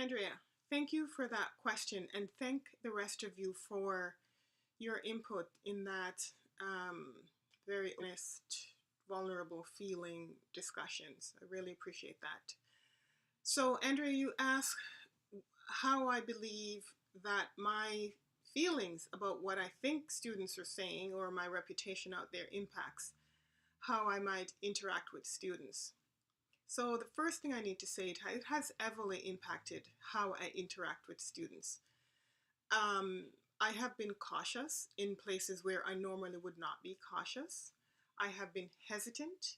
Andrea, thank you for that question, and thank the rest of you for your input in that um, very honest, vulnerable feeling discussions. I really appreciate that. So, Andrea, you asked how I believe that my feelings about what I think students are saying or my reputation out there impacts how I might interact with students. So the first thing I need to say, it has heavily impacted how I interact with students. Um, I have been cautious in places where I normally would not be cautious. I have been hesitant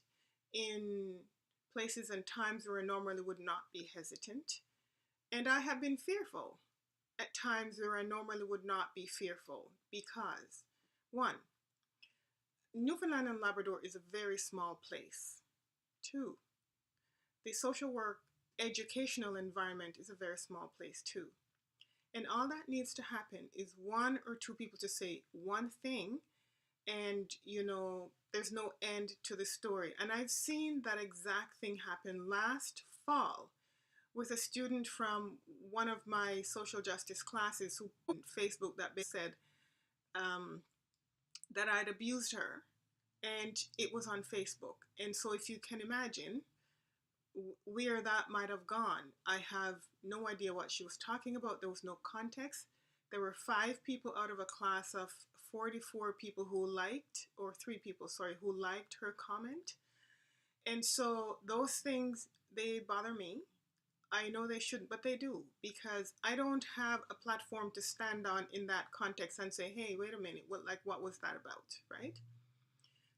in places and times where I normally would not be hesitant. And I have been fearful at times where I normally would not be fearful because, one, Newfoundland and Labrador is a very small place. Two, the social work educational environment is a very small place too. And all that needs to happen is one or two people to say one thing, and there's no end to the story. And I've seen that exact thing happen last fall with a student from one of my social justice classes who put on Facebook that said that I'd abused her, and it was on Facebook. And so if you can imagine where that might have gone, I have no idea what she was talking about. There was no context. There were 5 people out of a class of 44 people who liked, or 3 people, sorry, who liked her comment. And so those things, they bother me. I know they shouldn't, but they do, because I don't have a platform to stand on in that context and say, hey, wait a minute, what was that about, right?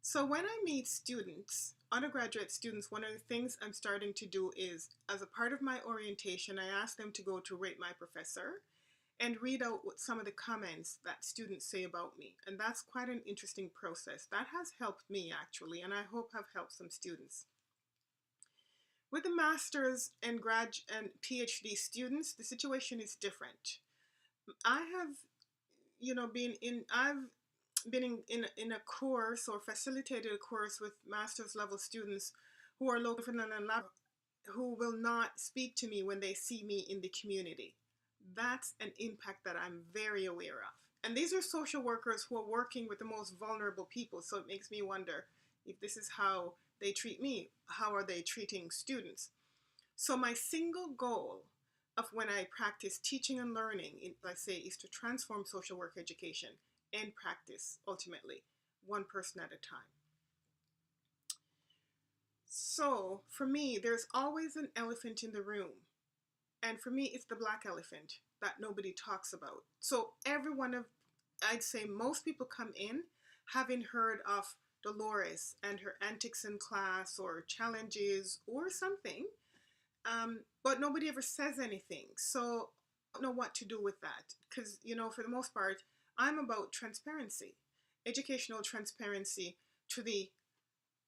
So when I meet students, undergraduate students, one of the things I'm starting to do is, as a part of my orientation, I ask them to go to Rate My Professor and read out what some of the comments that students say about me. And that's quite an interesting process. That has helped me, actually, and I hope have helped some students. With the master's and grad and PhD students, the situation is different. I have, I've been in a course or facilitated a course with master's level students who are local and who will not speak to me when they see me in the community. That's an impact that I'm very aware of. And these are social workers who are working with the most vulnerable people. So it makes me wonder, if this is how they treat me, how are they treating students? So my single goal of when I practice teaching and learning, I say, is to transform social work education and practice, ultimately, one person at a time. So for me, there's always an elephant in the room. And for me, it's the black elephant that nobody talks about. So I'd say most people come in having heard of Dolores and her antics in class or challenges or something, but nobody ever says anything. So I don't know what to do with that, because, for the most part, I'm about transparency, educational transparency to the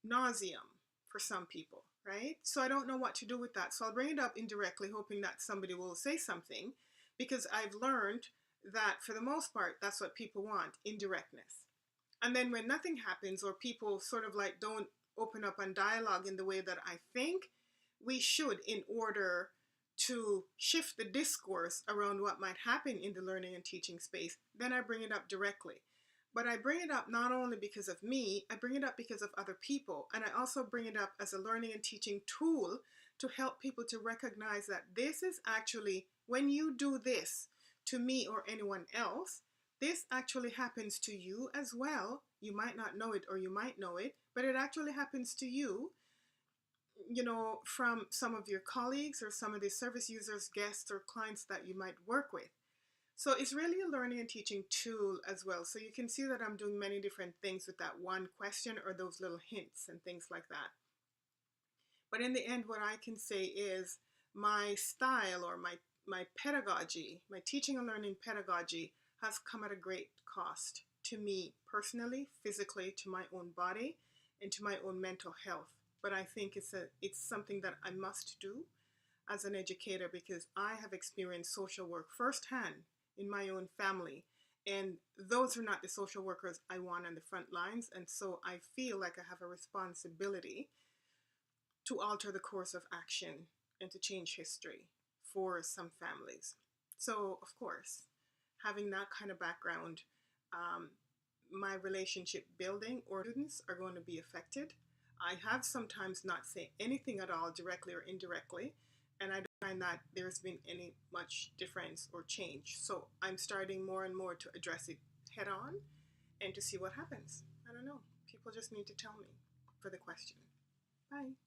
nauseum for some people, right? So I don't know what to do with that. So I'll bring it up indirectly, hoping that somebody will say something, because I've learned that for the most part, that's what people want, indirectness. And then when nothing happens, or people sort of like don't open up and dialogue in the way that I think we should in order to shift the discourse around what might happen in the learning and teaching space, then I bring it up directly. But I bring it up not only because of me, I bring it up because of other people. And I also bring it up as a learning and teaching tool to help people to recognize that this is actually, when you do this to me or anyone else, this actually happens to you as well. You might not know it, or you might know it, but it actually happens to you, from some of your colleagues or some of the service users, guests, or clients that you might work with. So it's really a learning and teaching tool as well. So you can see that I'm doing many different things with that one question or those little hints and things like that. But in the end, what I can say is my style, or my pedagogy, my teaching and learning pedagogy, has come at a great cost to me personally, physically, to my own body, and to my own mental health. But I think it's something that I must do as an educator, because I have experienced social work firsthand in my own family, and those are not the social workers I want on the front lines. And so I feel like I have a responsibility to alter the course of action and to change history for some families. So, of course, having that kind of background, my relationship building or students are going to be affected. I have sometimes not say anything at all, directly or indirectly, and I don't find that there's been any much difference or change. So I'm starting more and more to address it head on and to see what happens. I don't know. People just need to tell me for the question. Bye.